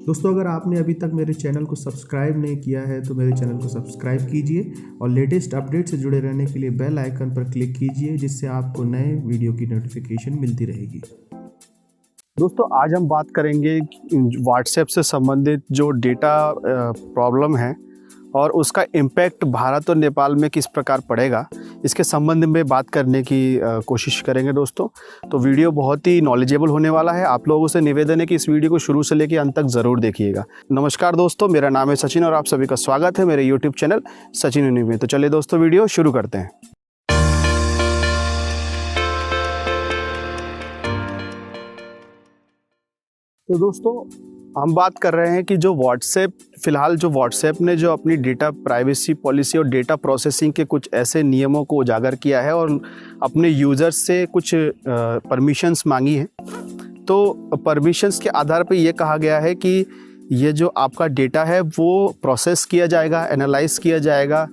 दोस्तों, अगर आपने अभी तक मेरे चैनल को सब्सक्राइब नहीं किया है तो मेरे चैनल को सब्सक्राइब कीजिए और लेटेस्ट अपडेट से जुड़े रहने के लिए बेल आइकन पर क्लिक कीजिए, जिससे आपको नए वीडियो की नोटिफिकेशन मिलती रहेगी। दोस्तों, आज हम बात करेंगे व्हाट्सएप से संबंधित जो डेटा प्रॉब्लम है और उसका इम्पैक्ट भारत और नेपाल में किस प्रकार पड़ेगा, इसके संबंध में बात करने की कोशिश करेंगे दोस्तों। तो वीडियो बहुत ही नॉलेजेबल होने वाला है। आप लोगों से निवेदन है कि इस वीडियो को शुरू से लेकर अंत तक ज़रूर देखिएगा। नमस्कार दोस्तों, मेरा नाम है सचिन और आप सभी का स्वागत है मेरे यूट्यूब चैनल सचिन यूनिक में। तो चलिए दोस्तों, वीडियो शुरू करते हैं। तो दोस्तों, हम बात कर रहे हैं कि जो फ़िलहाल जो व्हाट्सएप ने जो अपनी डेटा प्राइवेसी पॉलिसी और डेटा प्रोसेसिंग के कुछ ऐसे नियमों को उजागर किया है और अपने यूज़र्स से कुछ परमिशंस मांगी हैं। तो परमिशंस के आधार पे ये कहा गया है कि ये जो आपका डेटा है वो प्रोसेस किया जाएगा, एनालाइज किया जाएगा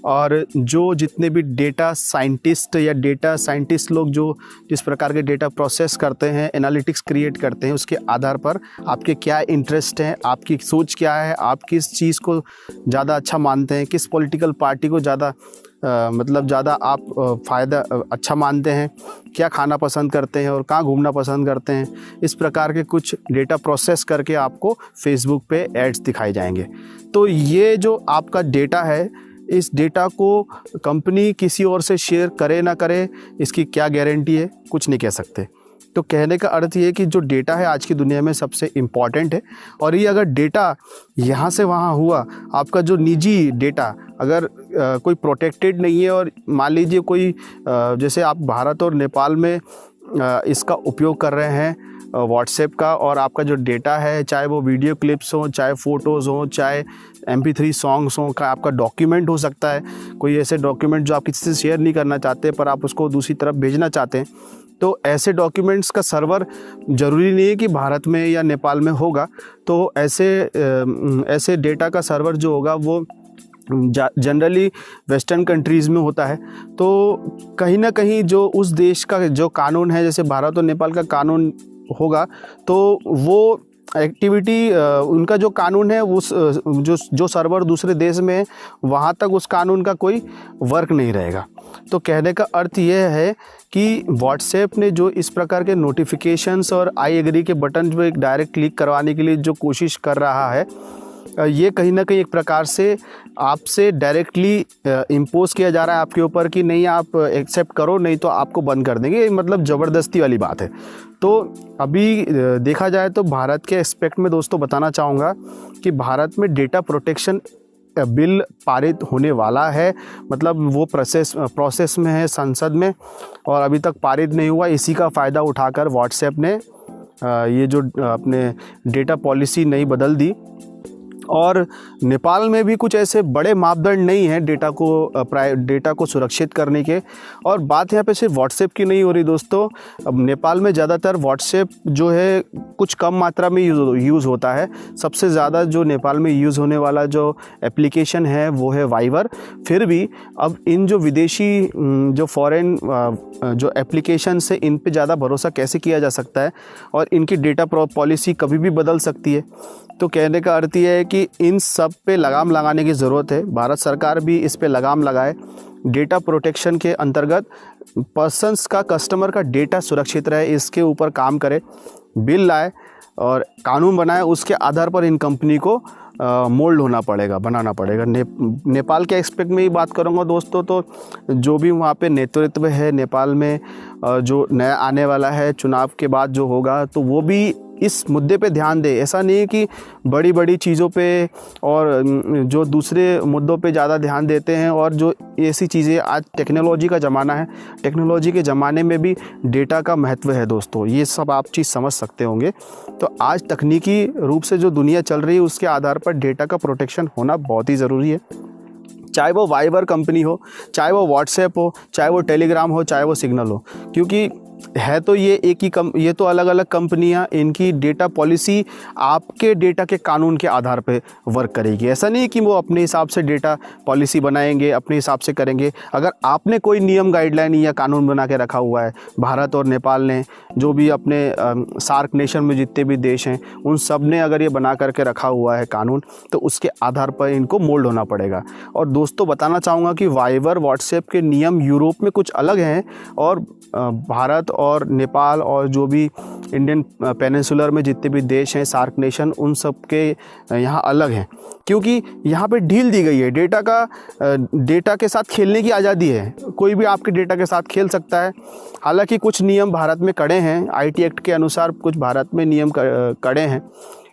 और जो जितने भी डेटा साइंटिस्ट लोग जो जिस प्रकार के डेटा प्रोसेस करते हैं, एनालिटिक्स क्रिएट करते हैं, उसके आधार पर आपके क्या इंटरेस्ट हैं, आपकी सोच क्या है, आप किस चीज़ को ज़्यादा अच्छा मानते हैं, किस पॉलिटिकल पार्टी को ज़्यादा ज़्यादा आप फ़ायदा अच्छा मानते हैं, क्या खाना पसंद करते हैं और कहाँ घूमना पसंद करते हैं, इस प्रकार के कुछ डेटा प्रोसेस करके आपको फेसबुक पे एड्स दिखाए जाएंगे। तो ये जो आपका डेटा है, इस डेटा को कंपनी किसी और से शेयर करे ना करे, इसकी क्या गारंटी है, कुछ नहीं कह सकते। तो कहने का अर्थ ये है कि जो डेटा है आज की दुनिया में सबसे इम्पॉर्टेंट है और ये अगर डेटा यहाँ से वहाँ हुआ, आपका जो निजी डेटा अगर कोई प्रोटेक्टेड नहीं है और मान लीजिए कोई जैसे आप भारत और नेपाल में इसका उपयोग कर रहे हैं व्हाट्सएप का, और आपका जो डेटा है, चाहे वो वीडियो क्लिप्स हो, चाहे फ़ोटोज़ हो, चाहे MP3 सॉन्ग्स हों, का आपका डॉक्यूमेंट हो सकता है, कोई ऐसे डॉक्यूमेंट जो आप किसी से शेयर नहीं करना चाहते पर आप उसको दूसरी तरफ भेजना चाहते हैं। तो ऐसे डॉक्यूमेंट्स का सर्वर ज़रूरी नहीं है कि भारत में या नेपाल में होगा। तो ऐसे डेटा का सर्वर जो होगा वो जनरली वेस्टर्न कंट्रीज़ में होता है। तो कहीं ना कहीं जो उस देश का जो कानून है, जैसे भारत और नेपाल का कानून होगा, तो वो एक्टिविटी उनका जो कानून है उस जो सर्वर दूसरे देश में है वहाँ तक उस कानून का कोई वर्क नहीं रहेगा। तो कहने का अर्थ यह है कि व्हाट्सएप ने जो इस प्रकार के नोटिफिकेशंस और आई एग्री के बटन जो एक डायरेक्ट क्लिक करवाने के लिए जो कोशिश कर रहा है, ये कहीं ना कहीं एक प्रकार से आपसे डायरेक्टली इम्पोज किया जा रहा है आपके ऊपर कि नहीं, आप एक्सेप्ट करो, नहीं तो आपको बंद कर देंगे। मतलब ज़बरदस्ती वाली बात है। तो अभी देखा जाए तो भारत के एस्पेक्ट में दोस्तों बताना चाहूँगा कि भारत में डेटा प्रोटेक्शन बिल पारित होने वाला है। मतलब वो प्रोसेस में है संसद में और अभी तक पारित नहीं हुआ। इसी का फ़ायदा उठाकर व्हाट्सएप ने ये जो अपने डेटा पॉलिसी नई बदल दी। और नेपाल में भी कुछ ऐसे बड़े मापदंड नहीं हैं डेटा को सुरक्षित करने के। और बात यहाँ पे सिर्फ व्हाट्सएप की नहीं हो रही दोस्तों। अब नेपाल में ज़्यादातर व्हाट्सएप जो है कुछ कम मात्रा में यूज़ होता है। सबसे ज़्यादा जो नेपाल में यूज़ होने वाला जो एप्लीकेशन है वो है वाइबर। फिर भी अब इन जो विदेशी जो फॉरेन जो एप्लीकेशन है, इन पे ज़्यादा भरोसा कैसे किया जा सकता है और इनकी डेटा पॉलिसी कभी भी बदल सकती है। तो कहने का अर्थ यह है कि इन सब पे लगाम लगाने की ज़रूरत है। भारत सरकार भी इस पे लगाम लगाए, डेटा प्रोटेक्शन के अंतर्गत पर्सन्स का, कस्टमर का डेटा सुरक्षित रहे, इसके ऊपर काम करे, बिल लाए और कानून बनाए। उसके आधार पर इन कंपनी को मोल्ड होना पड़ेगा, बनाना पड़ेगा। नेपाल के एस्पेक्ट में ही बात करूँगा दोस्तों, तो जो भी वहाँ पे नेतृत्व है नेपाल में, जो नया आने वाला है चुनाव के बाद जो होगा, तो वो भी इस मुद्दे पे ध्यान दे। ऐसा नहीं है कि बड़ी बड़ी चीज़ों पे और जो दूसरे मुद्दों पे ज़्यादा ध्यान देते हैं, और जो ऐसी चीज़ें, आज टेक्नोलॉजी का ज़माना है, टेक्नोलॉजी के ज़माने में भी डेटा का महत्व है दोस्तों। ये सब आप चीज़ समझ सकते होंगे। तो आज तकनीकी रूप से जो दुनिया चल रही है उसके आधार पर डेटा का प्रोटेक्शन होना बहुत ही ज़रूरी है। चाहे वो वाइबर कंपनी हो, चाहे वो व्हाट्सएप हो, चाहे वो टेलीग्राम हो, चाहे वो सिग्नल हो, क्योंकि है तो ये एक ही ये तो अलग अलग कंपनियां, इनकी डेटा पॉलिसी आपके डेटा के कानून के आधार पे वर्क करेगी। ऐसा नहीं कि वो अपने हिसाब से डेटा पॉलिसी बनाएंगे, अपने हिसाब से करेंगे। अगर आपने कोई नियम गाइडलाइन या कानून बना के रखा हुआ है, भारत और नेपाल ने जो भी अपने सार्क नेशन में जितने भी देश हैं उन सब ने अगर ये बना करके रखा हुआ है कानून, तो उसके आधार पर इनको मोल्ड होना पड़ेगा। और दोस्तों बताना चाहूँगा कि वाइबर व्हाट्सएप के नियम यूरोप में कुछ अलग हैं और भारत और नेपाल और जो भी इंडियन पेनिनसुलर में जितने भी देश हैं सार्क नेशन, उन सब के यहाँ अलग हैं, क्योंकि यहाँ पे ढील दी गई है। डेटा के साथ खेलने की आज़ादी है, कोई भी आपके डेटा के साथ खेल सकता है। हालांकि कुछ नियम भारत में कड़े हैं, आईटी एक्ट के अनुसार कुछ भारत में नियम कड़े हैं,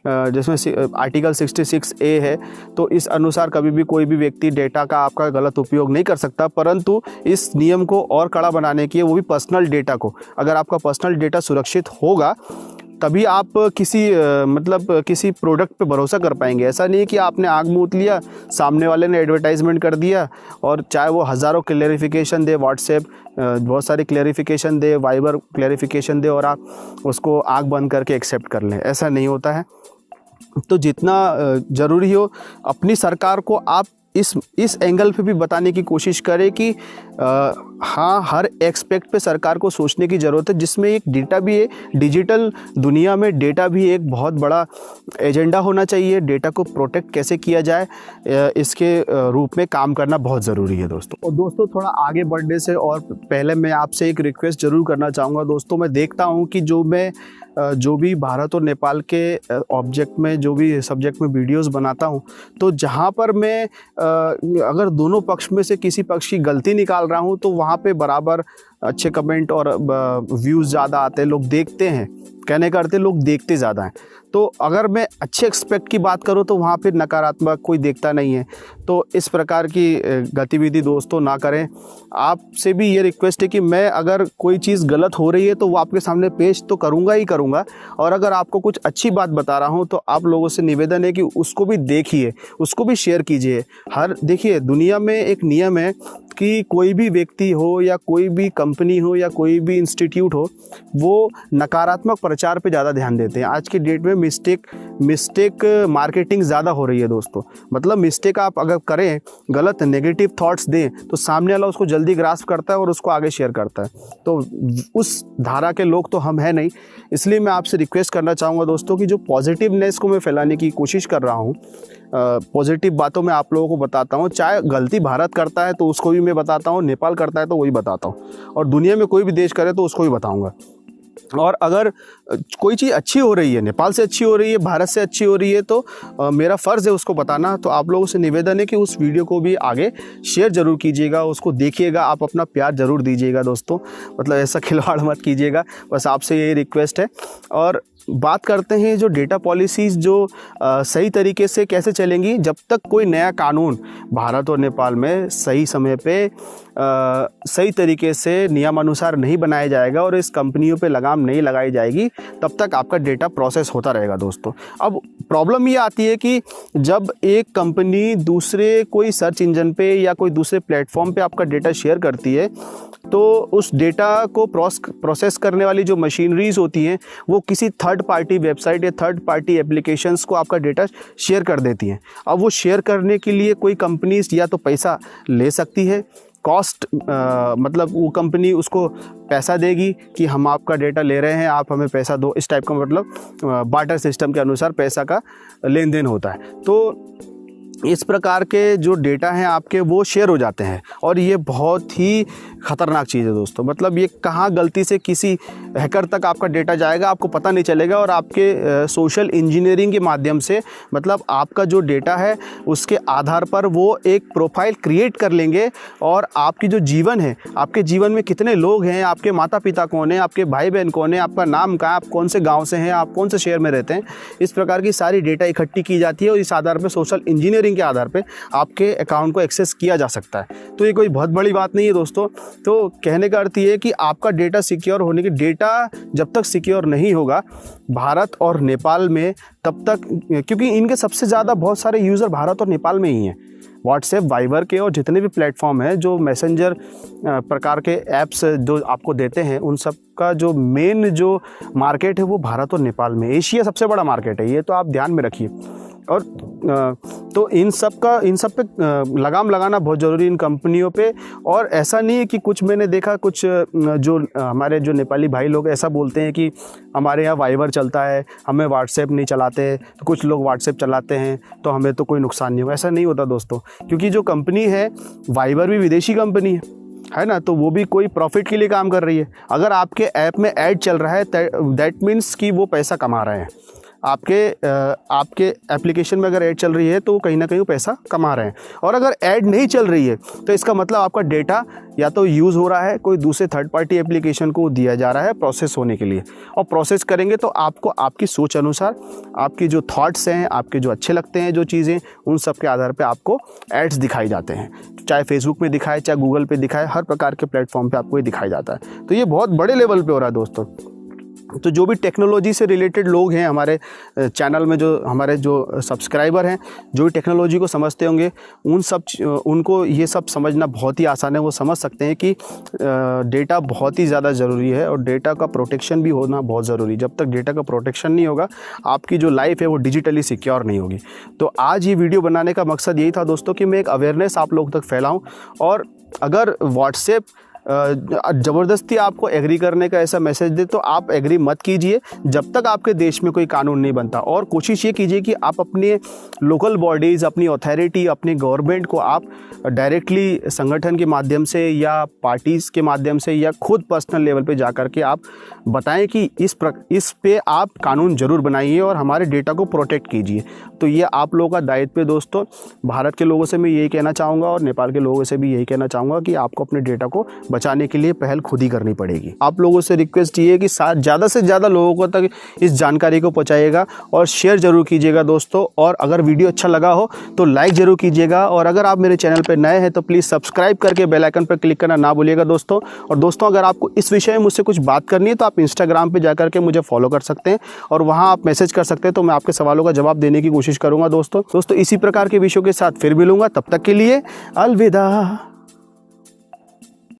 जिसमें आर्टिकल 66A है, तो इस अनुसार कभी भी कोई भी व्यक्ति डेटा का आपका गलत उपयोग नहीं कर सकता। परंतु इस नियम को और कड़ा बनाने की है, वो भी पर्सनल डेटा को। अगर आपका पर्सनल डेटा सुरक्षित होगा तभी आप किसी प्रोडक्ट पे भरोसा कर पाएंगे। ऐसा नहीं है कि आपने आग मूत लिया, सामने वाले ने एडवर्टाइजमेंट कर दिया, और चाहे वो हज़ारों क्लेरिफिकेशन दे, व्हाट्सएप बहुत सारी क्लेरिफिकेशन दे, वाइबर क्लेरिफिकेशन दे, और आप उसको आग बंद करके एक्सेप्ट कर लें। ऐसा नहीं होता है। तो जितना ज़रूरी हो अपनी सरकार को आप इस एंगल पे भी बताने की कोशिश करें कि हाँ, हर एक्सपेक्ट पे सरकार को सोचने की ज़रूरत है, जिसमें एक डेटा भी है। डिजिटल दुनिया में डेटा भी एक बहुत बड़ा एजेंडा होना चाहिए। डेटा को प्रोटेक्ट कैसे किया जाए, इसके रूप में काम करना बहुत ज़रूरी है दोस्तों। और दोस्तों थोड़ा आगे बढ़ने से और पहले मैं आपसे एक रिक्वेस्ट ज़रूर करना चाहूँगा। दोस्तों मैं देखता हूँ कि जो भी भारत और नेपाल के ऑब्जेक्ट में, जो भी सब्जेक्ट में वीडियोस बनाता हूँ, तो जहाँ पर मैं अगर दोनों पक्ष में से किसी पक्ष की गलती निकाल रहा हूँ तो वहाँ पे बराबर अच्छे कमेंट और व्यूज़ ज़्यादा आते हैं, लोग देखते हैं। कहने का अर्थ है लोग देखते ज़्यादा हैं। तो अगर मैं अच्छे एक्सपेक्ट की बात करूँ तो वहाँ पे नकारात्मक कोई देखता नहीं है। तो इस प्रकार की गतिविधि दोस्तों ना करें। आपसे भी ये रिक्वेस्ट है कि मैं अगर कोई चीज़ गलत हो रही है तो वो आपके सामने पेश तो करूँगा ही करूँगा, और अगर आपको कुछ अच्छी बात बता रहा हूँ तो आप लोगों से निवेदन है कि उसको भी देखिए, उसको भी शेयर कीजिए। देखिए दुनिया में एक नियम है कि कोई भी व्यक्ति हो या कोई भी कंपनी हो या कोई भी इंस्टीट्यूट हो, वो नकारात्मक प्रचार पे ज़्यादा ध्यान देते हैं। आज की डेट में मिस्टेक मार्केटिंग ज़्यादा हो रही है दोस्तों। मतलब मिस्टेक आप अगर करें, गलत नेगेटिव थॉट्स दें, तो सामने वाला उसको जल्दी ग्रास्प करता है और उसको आगे शेयर करता है। तो उस धारा के लोग तो हम हैं नहीं। इसलिए मैं आपसे रिक्वेस्ट करना चाहूँगा दोस्तों कि जो पॉजिटिवनेस को मैं फैलाने की कोशिश कर रहा हूँ, पॉजिटिव बातों में आप लोगों को बताता हूँ। चाहे गलती भारत करता है तो उसको भी मैं बताता हूँ, नेपाल करता है तो वही बताता हूँ, और दुनिया में कोई भी देश करे तो उसको भी बताऊँगा। और अगर कोई चीज़ अच्छी हो रही है, नेपाल से अच्छी हो रही है, भारत से अच्छी हो रही है, तो मेरा फ़र्ज़ है उसको बताना। तो आप लोगों से निवेदन है कि उस वीडियो को भी आगे शेयर ज़रूर कीजिएगा, उसको देखिएगा, आप अपना प्यार ज़रूर दीजिएगा दोस्तों। मतलब ऐसा खिलवाड़ मत कीजिएगा, बस आपसे यही रिक्वेस्ट है। और बात करते हैं जो डेटा पॉलिसीज़ जो सही तरीके से कैसे चलेंगी। जब तक कोई नया कानून भारत और नेपाल में सही समय पे सही तरीके से नियमानुसार नहीं बनाया जाएगा और इस कंपनियों पे लगाम नहीं लगाई जाएगी, तब तक आपका डेटा प्रोसेस होता रहेगा दोस्तों। अब प्रॉब्लम ये आती है कि जब एक कंपनी दूसरे कोई सर्च इंजन पे या कोई दूसरे प्लेटफॉर्म पे आपका डेटा शेयर करती है, तो उस डेटा को प्रोसेस करने वाली जो मशीनरीज होती हैं वो किसी थर्ड पार्टी वेबसाइट या थर्ड पार्टी एप्लीकेशंस को आपका डेटा शेयर कर देती हैं। अब वो शेयर करने के लिए कोई कंपनीज या तो पैसा ले सकती है, कॉस्ट मतलब वो कंपनी उसको पैसा देगी कि हम आपका डेटा ले रहे हैं, आप हमें पैसा दो, इस टाइप का मतलब बार्टर सिस्टम के अनुसार पैसा का लेन देन होता है। तो इस प्रकार के जो डेटा हैं आपके वो शेयर हो जाते हैं, और ये बहुत ही ख़तरनाक चीज़ है दोस्तों। मतलब ये कहाँ गलती से किसी हैकर तक आपका डेटा जाएगा आपको पता नहीं चलेगा, और आपके सोशल इंजीनियरिंग के माध्यम से मतलब आपका जो डेटा है उसके आधार पर वो एक प्रोफाइल क्रिएट कर लेंगे, और आपकी जो जीवन है, आपके जीवन में कितने लोग हैं, आपके माता पिता कौन है, आपके भाई बहन कौन है, आपका नाम क्या है, आप कौन से गाँव से हैं, आप कौन से शहर में रहते हैं, इस प्रकार की सारी डेटा इकट्ठी की जाती है, और इस आधार पर सोशल इंजीनियरिंग के आधार पे आपके अकाउंट को एक्सेस किया जा सकता है। तो ये कोई बहुत बड़ी बात नहीं है दोस्तों। तो कहने का अर्थ ये है कि आपका डेटा सिक्योर होने की, डेटा जब तक सिक्योर नहीं होगा भारत और नेपाल में, तब तक, क्योंकि इनके सबसे ज़्यादा बहुत सारे यूज़र भारत और नेपाल में ही हैं। व्हाट्सएप, वाइबर के और जितने भी प्लेटफॉर्म हैं जो मैसेंजर प्रकार के ऐप्स जो आपको देते हैं, उन सब का जो मेन जो मार्केट है वो भारत और नेपाल में, एशिया सबसे बड़ा मार्केट है, ये तो आप ध्यान में रखिए। और तो इन सब पे लगाम लगाना बहुत ज़रूरी इन कंपनियों पे। और ऐसा नहीं है कि कुछ मैंने देखा कुछ जो हमारे जो नेपाली भाई लोग ऐसा बोलते हैं कि हमारे यहाँ वाइबर चलता है, हमें व्हाट्सएप नहीं चलाते, तो कुछ लोग व्हाट्सएप चलाते हैं तो हमें तो कोई नुकसान नहीं होगा। ऐसा नहीं होता दोस्तों, क्योंकि जो कंपनी है वाइबर भी विदेशी कंपनी है ना, तो वो भी कोई प्रॉफिट के लिए काम कर रही है। अगर आपके ऐप में ऐड चल रहा है दैट मीन्स कि वो पैसा कमा रहे हैं। आपके एप्लीकेशन में अगर ऐड चल रही है तो कहीं ना कहीं वो पैसा कमा रहे हैं। और अगर ऐड नहीं चल रही है तो इसका मतलब आपका डेटा या तो यूज़ हो रहा है, कोई दूसरे थर्ड पार्टी एप्लीकेशन को दिया जा रहा है प्रोसेस होने के लिए। और प्रोसेस करेंगे तो आपको आपकी सोच अनुसार आपकी जो थॉट्स हैं, आपके जो अच्छे लगते हैं जो चीज़ें, उन सब के आधार पे आपको एड्स दिखाई जाते हैं। चाहे फेसबुक में दिखाए, चाहे गूगल पे दिखाए, हर प्रकार के प्लेटफॉर्म पे आपको ये दिखाई जाता है। तो ये बहुत बड़े लेवल पे हो रहा है दोस्तों। तो जो भी टेक्नोलॉजी से रिलेटेड लोग हैं हमारे चैनल में, जो हमारे जो सब्सक्राइबर हैं, जो भी टेक्नोलॉजी को समझते होंगे, उनको ये सब समझना बहुत ही आसान है। वो समझ सकते हैं कि डेटा बहुत ही ज़्यादा ज़रूरी है और डेटा का प्रोटेक्शन भी होना बहुत ज़रूरी है। जब तक डेटा का प्रोटेक्शन नहीं होगा, आपकी जो लाइफ है वो डिजिटली सिक्योर नहीं होगी। तो आज ये वीडियो बनाने का मकसद यही था दोस्तों कि मैं एक अवेयरनेस आप लोगों तक फैलाऊँ। और अगर व्हाट्सएप ज़बरदस्ती आपको एग्री करने का ऐसा मैसेज दे तो आप एग्री मत कीजिए जब तक आपके देश में कोई कानून नहीं बनता। और कोशिश ये कीजिए कि आप अपने लोकल बॉडीज़, अपनी अथॉरिटी, अपनी गवर्नमेंट को आप डायरेक्टली संगठन के माध्यम से या पार्टीज़ के माध्यम से या खुद पर्सनल लेवल पे जा कर के आप बताएं कि इस पे आप कानून ज़रूर बनाइए और हमारे डेटा को प्रोटेक्ट कीजिए। तो ये आप लोगों का दायित्व है दोस्तों। भारत के लोगों से मैं यही कहना चाहूँगा और नेपाल के लोगों से भी यही कहना चाहूँगा कि आपको अपने डेटा को बचाने के लिए पहल खुद ही करनी पड़ेगी। आप लोगों से रिक्वेस्ट ये है कि ज़्यादा से ज़्यादा लोगों को तक इस जानकारी को पहुँचाइएगा और शेयर ज़रूर कीजिएगा दोस्तों। और अगर वीडियो अच्छा लगा हो तो लाइक ज़रूर कीजिएगा। और अगर आप मेरे चैनल पर नए हैं तो प्लीज़ सब्सक्राइब करके बेल आइकन पर क्लिक करना ना भूलिएगा दोस्तों। और दोस्तों, अगर आपको इस विषय में मुझसे कुछ बात करनी है तो आप इंस्टाग्राम पर जाकर के मुझे फॉलो कर सकते हैं और वहाँ आप मैसेज कर सकते हैं, तो मैं आपके सवालों का जवाब देने की कोशिश करूँगा दोस्तों। इसी प्रकार के विषयों के साथ फिर मिलूंगा, तब तक के लिए अलविदा।